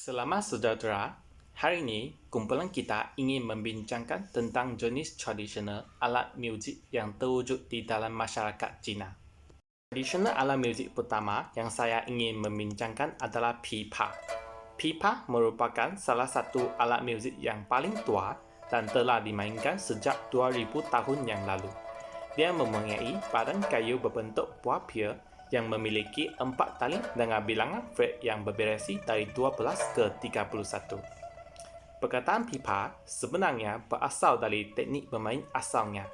Selamat sejahtera, hari ini kumpulan kita ingin membincangkan tentang jenis tradisional alat muzik yang terwujud di dalam masyarakat Cina. Tradisional alat muzik pertama yang saya ingin membincangkan adalah pipa. Pipa merupakan salah satu alat muzik yang paling tua dan telah dimainkan sejak 2000 tahun yang lalu. Dia mempunyai badan kayu berbentuk buah pia yang memiliki 4 tali dengan bilangan fret yang bervariasi dari 12 ke 31. Perkataan pipa sebenarnya berasal dari teknik bermain asalnya.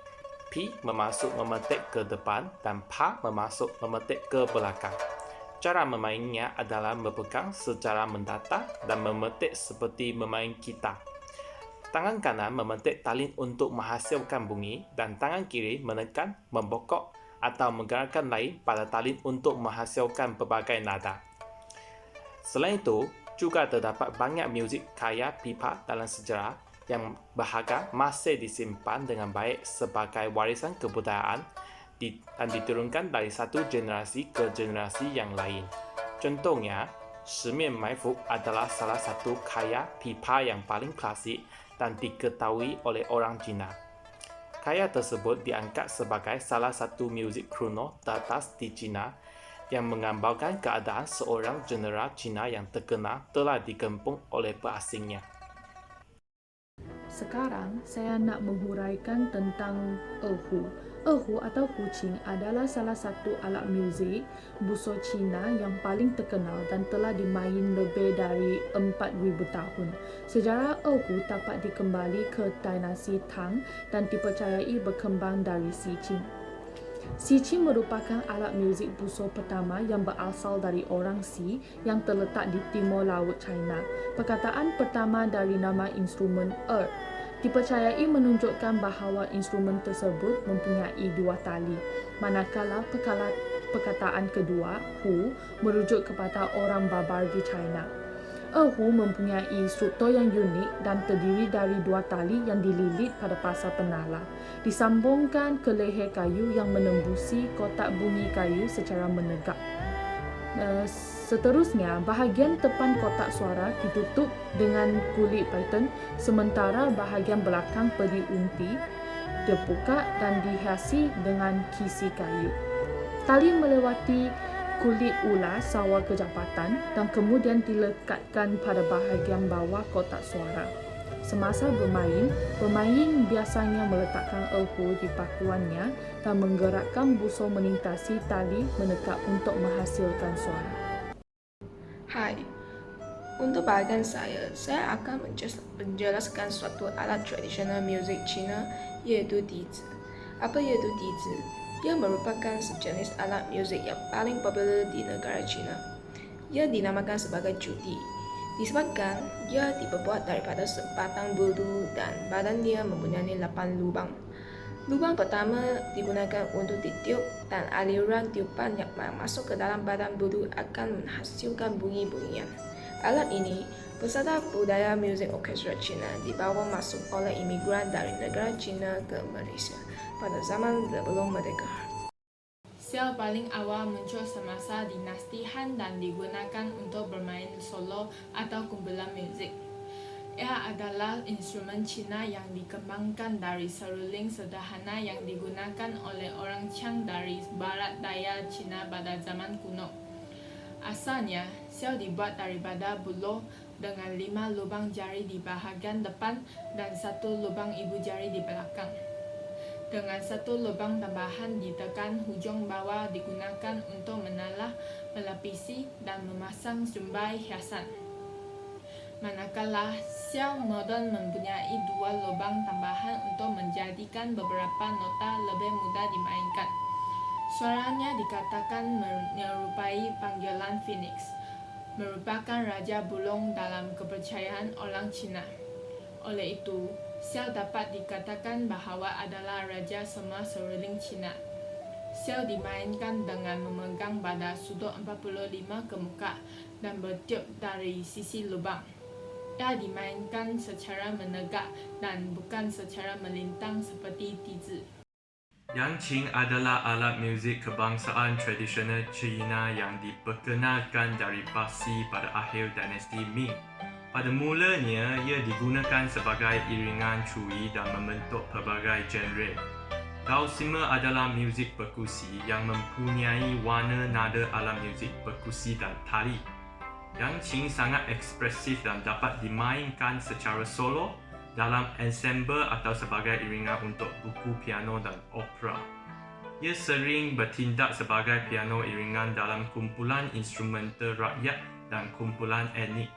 Pi memasuk memetik ke depan dan pa memasuk memetik ke belakang. Cara memainnya adalah berpegang secara mendatar dan memetik seperti memain gitar. Tangan kanan memetik talin untuk menghasilkan bunyi dan tangan kiri menekan, membokok atau menggerakkan lain pada talin untuk menghasilkan pelbagai nada. Selain itu, juga terdapat banyak muzik kaya pipa dalam sejarah yang berharga masih disimpan dengan baik sebagai warisan kebudayaan dan diturunkan dari satu generasi ke generasi yang lain. Contohnya, Shimian Maifuk adalah salah satu kaya pipa yang paling klasik dan diketahui oleh orang Cina. Kaya tersebut diangkat sebagai salah satu muzik krono teratas di Cina yang menggambarkan keadaan seorang jeneral Cina yang terkenal telah dikepung oleh perasingnya. Sekarang saya nak menghuraikan tentang erhu. Erhu atau huqin adalah salah satu alat muzik buso Cina yang paling terkenal dan telah dimain lebih dari 4,000 tahun. Sejarah erhu dapat dikembali ke dinasti Tang dan dipercayai berkembang dari Si Qing. Si Qing merupakan alat muzik buso pertama yang berasal dari orang Si yang terletak di timur laut China. Perkataan pertama dari nama instrumen dipercayai menunjukkan bahawa instrumen tersebut mempunyai 2 tali, manakala perkataan kedua, hu, merujuk kepada orang Barbar di China. Erhu mempunyai struktur yang unik dan terdiri dari 2 tali yang dililit pada pasar penala, disambungkan ke leher kayu yang menembusi kotak bunyi kayu secara menegak. Seterusnya, bahagian depan kotak suara ditutup dengan kulit python, sementara bahagian belakang peri unti dibuka dan dihiasi dengan kisi kayu. Tali melewati kulit ular sawar kejabatan dan kemudian dilekatkan pada bahagian bawah kotak suara. Semasa bermain, pemain biasanya meletakkan erhu di pakuannya dan menggerakkan buso melintasi tali menekan untuk menghasilkan suara. Hai, untuk bahagian saya akan menjelaskan suatu alat tradisional muzik Cina iaitu dizi. Apa iaitu dizi? Ia merupakan sejenis alat muzik yang paling popular di negara Cina. Ia dinamakan sebagai judi, disebabkan ia dibuat daripada sebatang bulu dan badannya mempunyai 8 lubang. Lubang pertama digunakan untuk ditiup dan aliran tiupan yang masuk ke dalam badan bulu akan menghasilkan bunyi-bunyian. Alat ini beserta budaya muzik orkestra Cina dibawa masuk oleh imigran dari negara Cina ke Malaysia pada zaman sebelum merdeka. Sial paling awal muncul semasa dinasti Han dan digunakan untuk bermain solo atau kumpulan muzik. Ia adalah instrumen Cina yang dikembangkan dari seruling sederhana yang digunakan oleh orang Qiang dari barat daya Cina pada zaman kuno. Asalnya, sial dibuat daripada buluh dengan 5 lubang jari di bahagian depan dan 1 lubang ibu jari di belakang. Dengan 1 lubang tambahan di tekan hujung bawah digunakan untuk menalah, melapisi dan memasang jumbai hiasan. Manakala sial moden mempunyai 2 lubang tambahan untuk menjadikan beberapa nota lebih mudah dimainkan. Suaranya dikatakan menyerupai panggilan Phoenix, merupakan raja burung dalam kepercayaan orang Cina. Oleh itu, sial dapat dikatakan bahawa adalah raja semua seruling Cina. Sial dimainkan dengan memegang pada sudut 45 ke muka dan bertiup dari sisi lubang. Ia dimainkan secara menegak dan bukan secara melintang seperti dizi. Yangqing adalah alat muzik kebangsaan tradisional Cina yang diperkenalkan dari Parsi pada akhir dinasti Ming. Pada mulanya, ia digunakan sebagai iringan cui dan membentuk pelbagai genre. Dulcimer adalah muzik perkusi yang mempunyai warna nada ala muzik perkusi dan tali. Yang Qing sangat ekspresif dan dapat dimainkan secara solo, dalam ensemble atau sebagai iringan untuk buku piano dan opera. Ia sering bertindak sebagai piano iringan dalam kumpulan instrumental rakyat dan kumpulan etnik.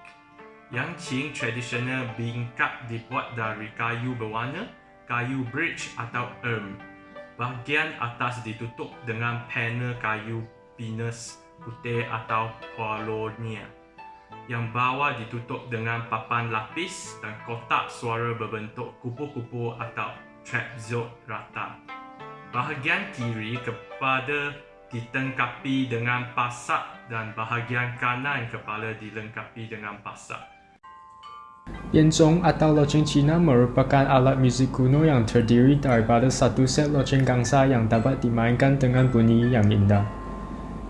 Yang Qing tradisional bingkap dibuat dari kayu berwarna, kayu bridge atau erm. Bahagian atas ditutup dengan panel kayu pinus putih atau paulownia. Yang bawah ditutup dengan papan lapis dan kotak suara berbentuk kupu-kupu atau trapezoid rata. Bahagian kiri kepada ditengkapi dengan pasak dan bahagian kanan kepala dilengkapi dengan pasak. Piancong atau loceng Cina merupakan alat muzik kuno yang terdiri daripada satu set loceng gangsa yang dapat dimainkan dengan bunyi yang indah.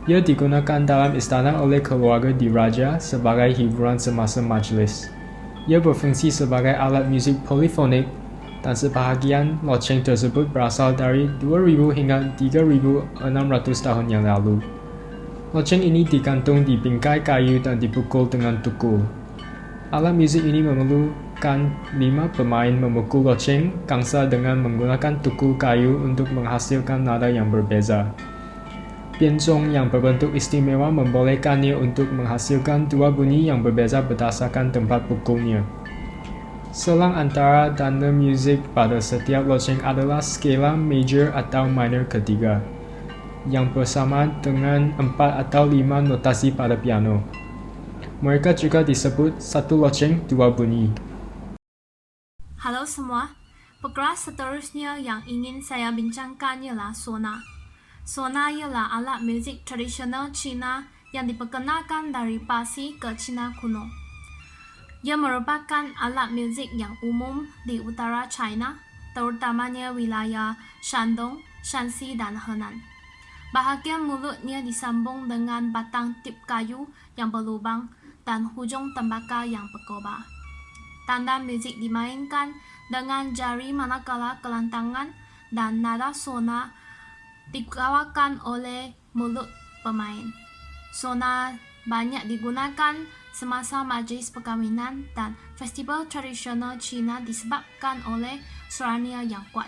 Ia digunakan dalam istana oleh keluarga diraja sebagai hiburan semasa majlis. Ia berfungsi sebagai alat muzik polifonik dan sebahagian loceng tersebut berasal dari 2000 hingga 3600 tahun yang lalu. Loceng ini digantung di bingkai kayu dan dipukul dengan tukul. Alat muzik ini memerlukan 5 pemain memukul loceng gangsa dengan menggunakan tukul kayu untuk menghasilkan nada yang berbeza. Piancong yang berbentuk istimewa membolehkannya untuk menghasilkan 2 bunyi yang berbeza berdasarkan tempat pukulnya. Selang antara tanda muzik pada setiap loceng adalah skala major atau minor ketiga, yang bersama dengan 4 atau 5 notasi pada piano. Mereka juga disebut satu loceng, 2 bunyi. Halo semua, perkara seterusnya yang ingin saya bincangkan ialah sona. Sona ialah alat muzik tradisional Cina yang diperkenalkan dari Parsi ke Cina kuno. Ia merupakan alat muzik yang umum di utara China, terutamanya wilayah Shandong, Shanxi dan Henan. Bahagian mulutnya disambung dengan batang tip kayu yang berlubang dan hujung tembakau yang berkobar. Tanda muzik dimainkan dengan jari manakala kelantangan dan nada sona dikeluarkan oleh mulut pemain. Sona banyak digunakan semasa majlis perkahwinan dan festival tradisional Cina disebabkan oleh suaranya yang kuat.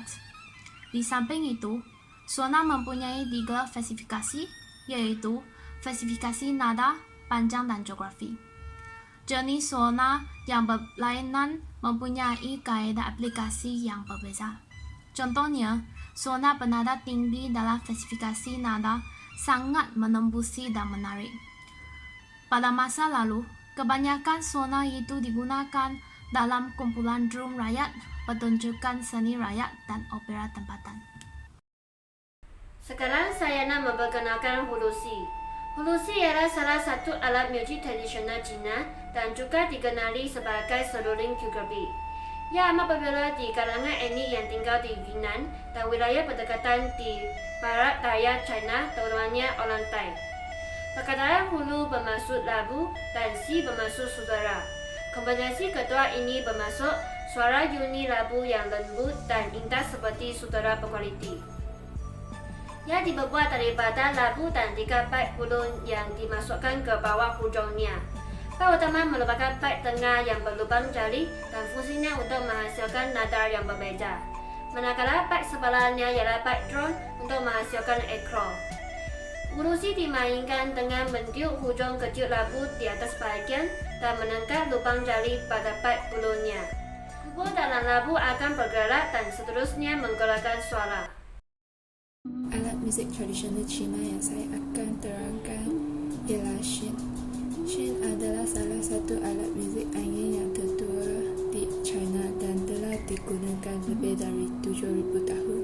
Di samping itu, sona mempunyai 3 spesifikasi, yaitu spesifikasi nada, panjang dan geografi. Jenis sona yang berlainan mempunyai kaedah aplikasi yang berbeza. Contohnya, sona bernada tinggi dalam spesifikasi nada sangat menembusi dan menarik. Pada masa lalu, kebanyakan sona itu digunakan dalam kumpulan drum rakyat, pertunjukan seni rakyat dan opera tempatan. Sekarang saya nak memperkenalkan hulusi. Hulusi ialah salah satu alat muzik tradisional Cina dan juga dikenali sebagai seruling geografi. Ia amat popular di kalangan etnik yang tinggal di Yunnan dan wilayah berdekatan di barat daya China, terutamanya orang Tai. Perkataan hulu bermaksud labu dan si bermaksud sutera. Kombinasi kedua ini bermaksud suara uni labu yang lembut dan indah seperti sutera berkualiti. Ia dibuat daripada labu dan 3 paip ulun yang dimasukkan ke bawah hujungnya. Paip utama merupakan paip tengah yang berlubang jari dan fungsinya untuk menghasilkan nada yang berbeza. Manakala paip sebelahnya ialah paip drone untuk menghasilkan ekor. Hulusi dimainkan dengan mentiup hujung kecil labu di atas bahagian dan menangkap lubang jari pada paip ulunnya. Tubuh dalam labu akan bergerak dan seterusnya menggerakkan suara. Alat muzik tradisional Cina yang saya akan terangkan ialah Shen. Shen adalah salah satu alat muzik angin yang tertua di China dan telah digunakan lebih dari 7,000 tahun.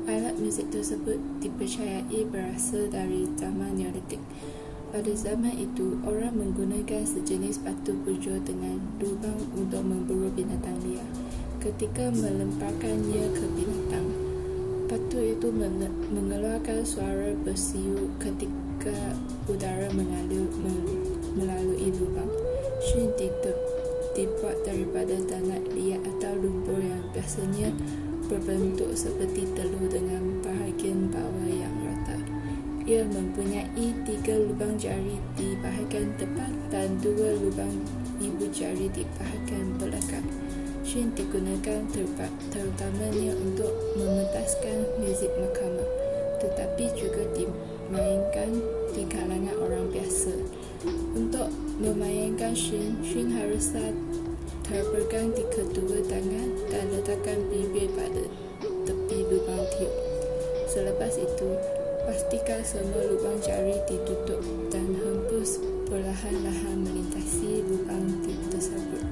Alat muzik tersebut dipercayai berasal dari zaman Neolitik. Pada zaman itu, orang menggunakan sejenis batu bujur dengan lubang untuk memburu binatang liar. Ketika melemparkannya ke binatang, batu itu mengeluarkan suara bersiul ketika udara mengalir melalui lubang. Shen biasanya berbentuk seperti telur dengan bahagian bawah yang rata. Ia mempunyai 3 lubang jari di bahagian depan dan 2 lubang ibu jari di bahagian belakang. Shin digunakan terutamanya untuk mementaskan muzik mahkamah, tetapi juga dimainkan di kalangan orang biasa. Untuk memainkan shin harus terpegang di kedua tangan dan letakkan bibir pada tepi lubang tiup. Selepas itu, pastikan semua lubang jari ditutup dan hembus perlahan-lahan melintasi lubang tiup tersebut.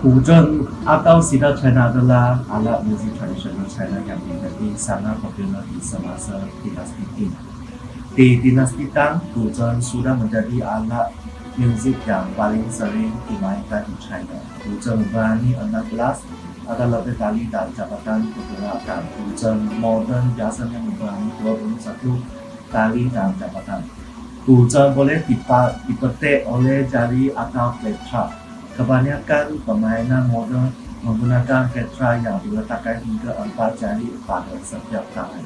古筝 atau sitar China adalah alat musik tradisional China yang menjadi sangat populer di semasa dinasti Qing. Di dinasti Tang, 古筝 sudah menjadi alat musik yang paling sering dimainkan di China. 古筝 mempunyai 16 atau lebih tali dan jabatan bergerak, dan 古筝 modern biasanya mempunyai 21 tali dan jabatan. 古筝 boleh dipetik oleh jari atau pletra. Kebanyakan permainan modern menggunakan pletra yang diletakkan hingga 4 jari pada setiap tangan.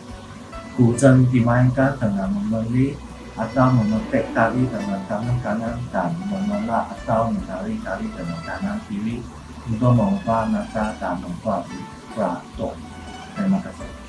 古筝 dimainkan dengan membeli atau memetik tali dengan tangan kanan dan menolak atau menarik tali dengan tangan kiri untuk mengubah nada dan membuat vibrato. Terima kasih.